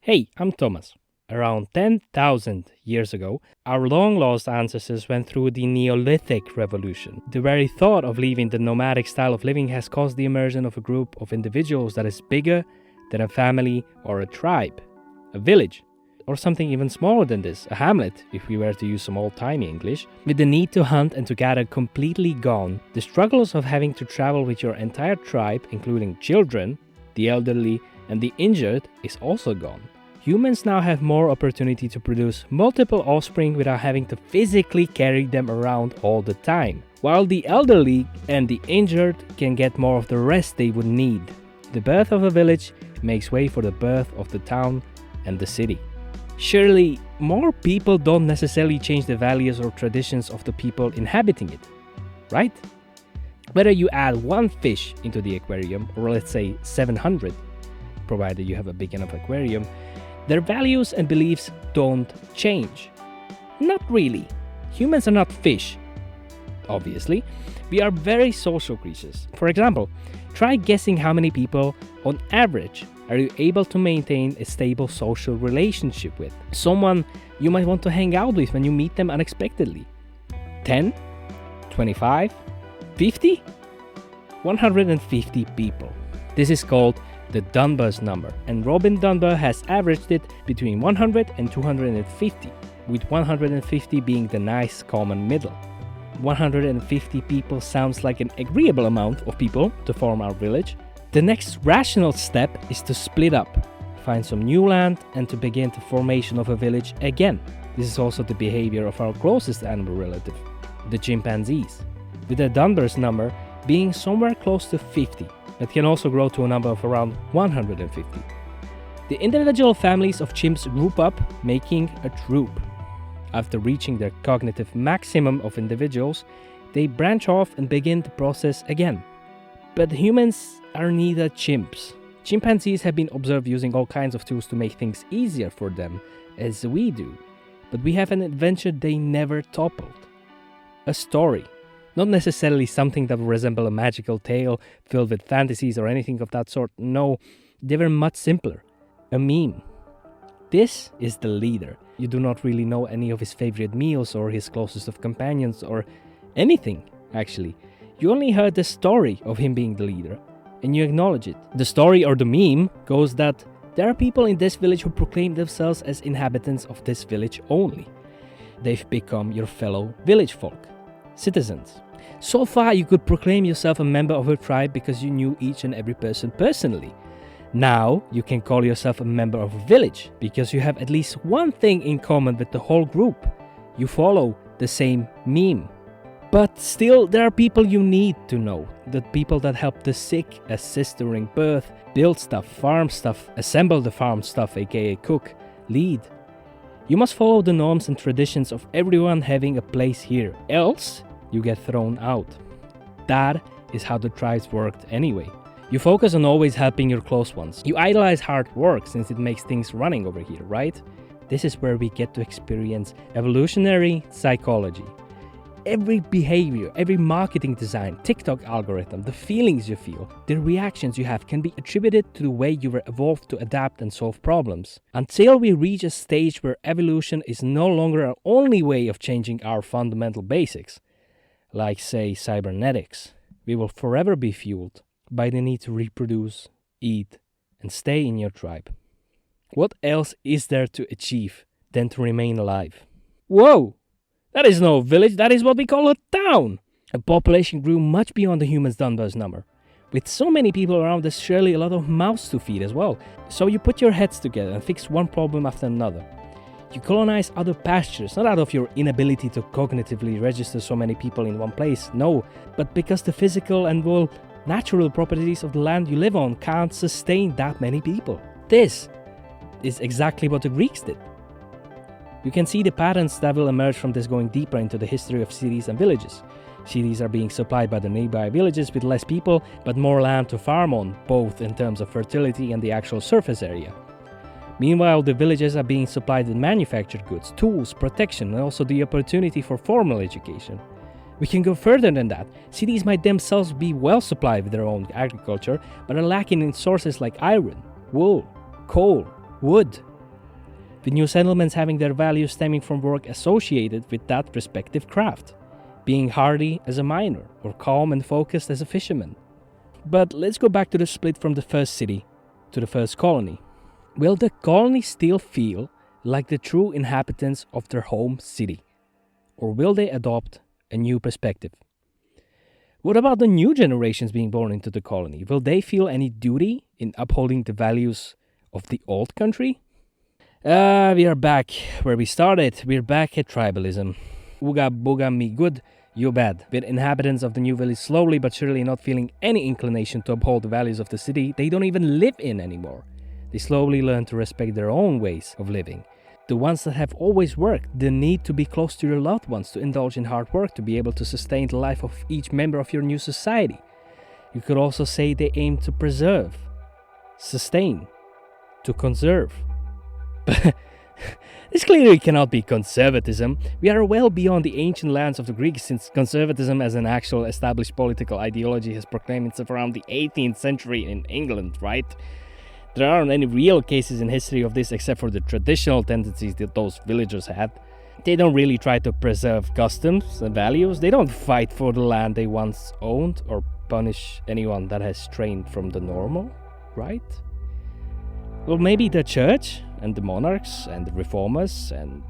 Hey, I'm Thomas. Around 10,000 years ago, our long lost ancestors went through the Neolithic revolution. The very thought of leaving the nomadic style of living has caused the emergence of a group of individuals that is bigger than a family or a tribe, a village, or something even smaller than this, a hamlet, if we were to use some old-timey English. With the need to hunt and to gather completely gone, the struggles of having to travel with your entire tribe, including children, the elderly, and the injured, is also gone. Humans now have more opportunity to produce multiple offspring without having to physically carry them around all the time, while the elderly and the injured can get more of the rest they would need. The birth of a village makes way for the birth of the town and the city. Surely, more people don't necessarily change the values or traditions of the people inhabiting it, right? Whether you add one fish into the aquarium, or let's say 700, provided you have a big enough aquarium, their values and beliefs don't change. Not really. Humans are not fish, obviously. We are very social creatures. For example, try guessing how many people, on average, are you able to maintain a stable social relationship with? Someone you might want to hang out with when you meet them unexpectedly. 10? 25? 50? 150 people. This is called the Dunbar's number, and Robin Dunbar has averaged it between 100 and 250, with 150 being the nice common middle. 150 people sounds like an agreeable amount of people to form our village. The next rational step is to split up, find some new land, and to begin the formation of a village again. This is also the behavior of our closest animal relative, the chimpanzees, with the Dunbar's number being somewhere close to 50. It can also grow to a number of around 150. The individual families of chimps group up, making a troop. After reaching their cognitive maximum of individuals, they branch off and begin the process again. But humans are neither chimps. Chimpanzees have been observed using all kinds of tools to make things easier for them, as we do. But we have an adventure they never toppled. A story. Not necessarily something that would resemble a magical tale filled with fantasies or anything of that sort. No, they were much simpler. A meme. This is the leader. You do not really know any of his favorite meals or his closest of companions or anything, actually. You only heard the story of him being the leader, and you acknowledge it. The story or the meme goes that there are people in this village who proclaim themselves as inhabitants of this village only. They've become your fellow village folk, citizens. So far, you could proclaim yourself a member of a tribe because you knew each and every person personally. Now, you can call yourself a member of a village because you have at least one thing in common with the whole group. You follow the same meme. But still, there are people you need to know. The people that help the sick, assist during birth, build stuff, farm stuff, assemble the farm stuff, aka cook, lead. You must follow the norms and traditions of everyone having a place here. Else, you get thrown out. That is how the tribes worked anyway. You focus on always helping your close ones. You idolize hard work since it makes things running over here, right? This is where we get to experience evolutionary psychology. Every behavior, every marketing design, TikTok algorithm, the feelings you feel, the reactions you have can be attributed to the way you were evolved to adapt and solve problems. Until we reach a stage where evolution is no longer our only way of changing our fundamental basics, like say cybernetics, we will forever be fueled by the need to reproduce, eat, and stay in your tribe. What else is there to achieve than to remain alive? Whoa! That is no village, that is what we call a town! A population grew much beyond the human's Dunbar's number. With so many people around, there's surely a lot of mouths to feed as well. So you put your heads together and fix one problem after another. You colonize other pastures, not out of your inability to cognitively register so many people in one place, no, but because the physical and, well, natural properties of the land you live on can't sustain that many people. This is exactly what the Greeks did. You can see the patterns that will emerge from this going deeper into the history of cities and villages. Cities are being supplied by the nearby villages with less people, but more land to farm on, both in terms of fertility and the actual surface area. Meanwhile, the villages are being supplied with manufactured goods, tools, protection, and also the opportunity for formal education. We can go further than that. Cities might themselves be well supplied with their own agriculture, but are lacking in sources like iron, wool, coal, wood, with new settlements having their values stemming from work associated with that respective craft, being hardy as a miner or calm and focused as a fisherman. But let's go back to the split from the first city to the first colony. Will the colony still feel like the true inhabitants of their home city? Or will they adopt a new perspective? What about the new generations being born into the colony? Will they feel any duty in upholding the values of the old country? We are back where we started. We're back at tribalism. Uga booga me good, you bad. With inhabitants of the new village slowly but surely not feeling any inclination to uphold the values of the city they don't even live in anymore. They slowly learn to respect their own ways of living. The ones that have always worked, the need to be close to your loved ones, to indulge in hard work, to be able to sustain the life of each member of your new society. You could also say they aim to preserve, sustain, to conserve. But this clearly cannot be conservatism. We are well beyond the ancient lands of the Greeks, since conservatism as an actual established political ideology has proclaimed itself around the 18th century in England, right? There aren't any real cases in history of this except for the traditional tendencies that those villagers had. They don't really try to preserve customs and values. They don't fight for the land they once owned or punish anyone that has strayed from the normal, right? Well, maybe the church and the monarchs and the reformers and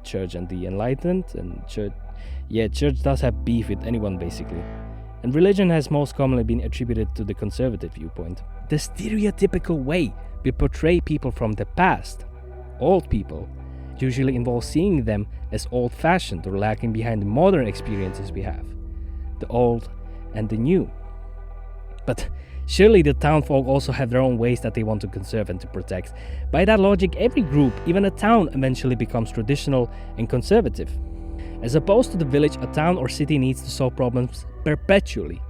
church and the enlightened and church. Yeah, church does have beef with anyone basically. And religion has most commonly been attributed to the conservative viewpoint. The stereotypical way we portray people from the past, old people, usually involves seeing them as old-fashioned or lacking behind the modern experiences we have, the old and the new. But surely the townfolk also have their own ways that they want to conserve and to protect. By that logic, every group, even a town, eventually becomes traditional and conservative. As opposed to the village, a town or city needs to solve problems perpetually,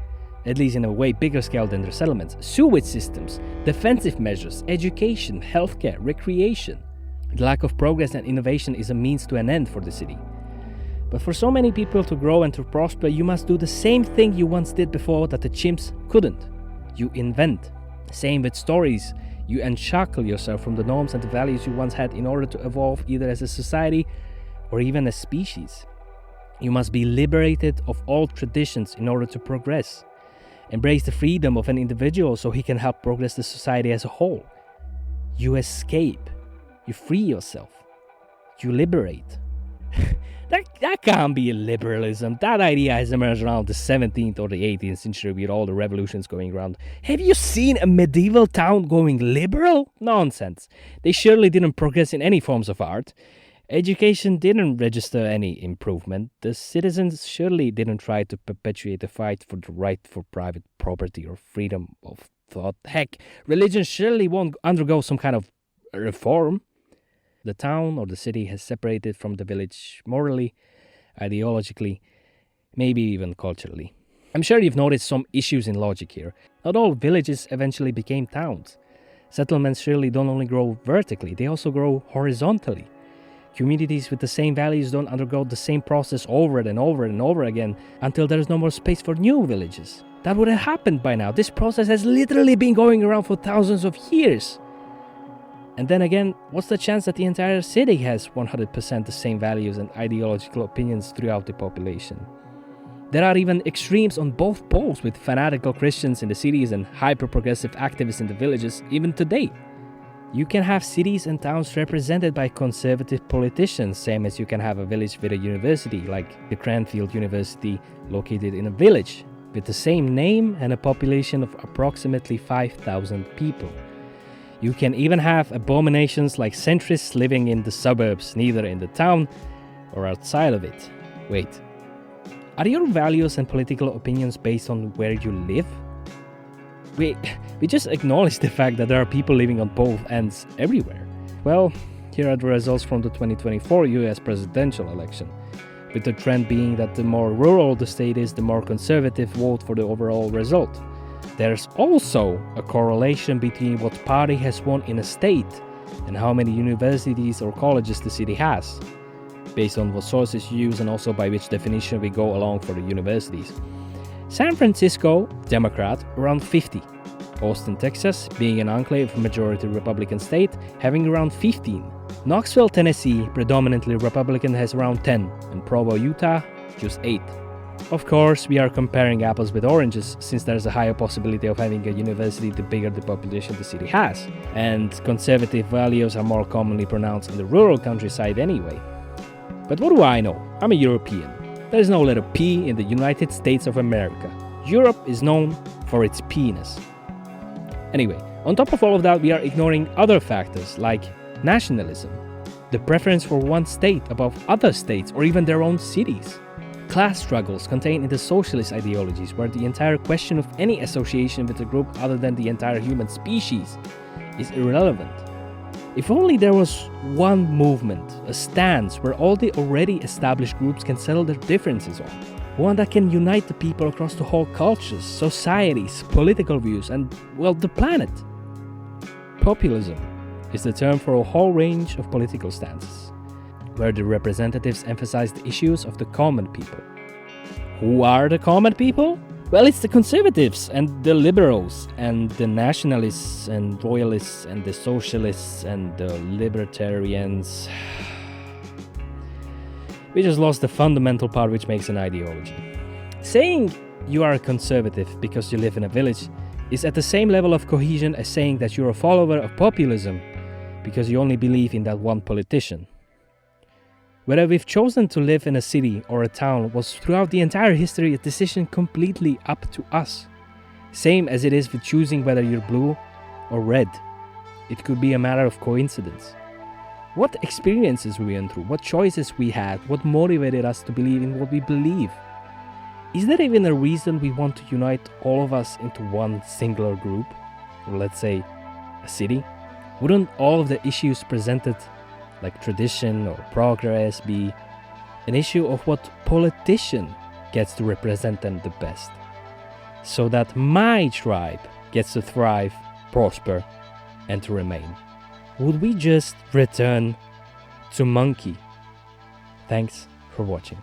at least in a way bigger scale than their settlements. Sewage systems, defensive measures, education, healthcare, recreation. The lack of progress and innovation is a means to an end for the city. But for so many people to grow and to prosper, you must do the same thing you once did before that the chimps couldn't. You invent. Same with stories. You unshackle yourself from the norms and the values you once had in order to evolve either as a society or even a species. You must be liberated of old traditions in order to progress. Embrace the freedom of an individual so he can help progress the society as a whole. You escape. You free yourself. You liberate. That can't be liberalism. That idea has emerged around the 17th or the 18th century with all the revolutions going around. Have you seen a medieval town going liberal? Nonsense. They surely didn't progress in any forms of art. Education didn't register any improvement. The citizens surely didn't try to perpetuate the fight for the right for private property or freedom of thought. Heck, religion surely won't undergo some kind of reform. The town or the city has separated from the village morally, ideologically, maybe even culturally. I'm sure you've noticed some issues in logic here. Not all villages eventually became towns. Settlements surely don't only grow vertically, they also grow horizontally. Communities with the same values don't undergo the same process over and over and over again until there is no more space for new villages. That would have happened by now. This process has literally been going around for thousands of years. And then again, what's the chance that the entire city has 100% the same values and ideological opinions throughout the population? There are even extremes on both poles, with fanatical Christians in the cities and hyper-progressive activists in the villages, even today. You can have cities and towns represented by conservative politicians, same as you can have a village with a university, like the Cranfield University, located in a village with the same name and a population of approximately 5,000 people. You can even have abominations like centrists living in the suburbs, neither in the town or outside of it. Wait, are your values and political opinions based on where you live? We just acknowledge the fact that there are people living on both ends everywhere. Well, here are the results from the 2024 US presidential election, with the trend being that the more rural the state is, the more conservative vote for the overall result. There's also a correlation between what party has won in a state and how many universities or colleges the city has, based on what sources you use and also by which definition we go along for the universities. San Francisco, Democrat, around 50. Austin, Texas, being an enclave of majority Republican state, having around 15. Knoxville, Tennessee, predominantly Republican, has around 10, and Provo, Utah, just 8. Of course, we are comparing apples with oranges, since there's a higher possibility of having a university the bigger the population the city has, and conservative values are more commonly pronounced in the rural countryside anyway. But what do I know? I'm a European. There is no letter P in the United States of America. Europe is known for its penis. Anyway, on top of all of that, we are ignoring other factors like nationalism, the preference for one state above other states or even their own cities, class struggles contained in the socialist ideologies, where the entire question of any association with a group other than the entire human species is irrelevant. If only there was one movement, a stance where all the already established groups can settle their differences on, one that can unite the people across the whole cultures, societies, political views, and, well, the planet. Populism is the term for a whole range of political stances, where the representatives emphasize the issues of the common people. Who are the common people? Well, it's the conservatives and the liberals and the nationalists and royalists and the socialists and the libertarians. We just lost the fundamental part which makes an ideology. Saying you are a conservative because you live in a village is at the same level of cohesion as saying that you're a follower of populism because you only believe in that one politician. Whether we've chosen to live in a city or a town was throughout the entire history a decision completely up to us. Same as it is with choosing whether you're blue or red. It could be a matter of coincidence. What experiences we went through, what choices we had, what motivated us to believe in what we believe. Is there even a reason we want to unite all of us into one singular group? Or let's say, a city? Wouldn't all of the issues presented, like tradition or progress, be an issue of what politician gets to represent them the best? So that my tribe gets to thrive, prosper, and to remain. Would we just return to monkey? Thanks for watching.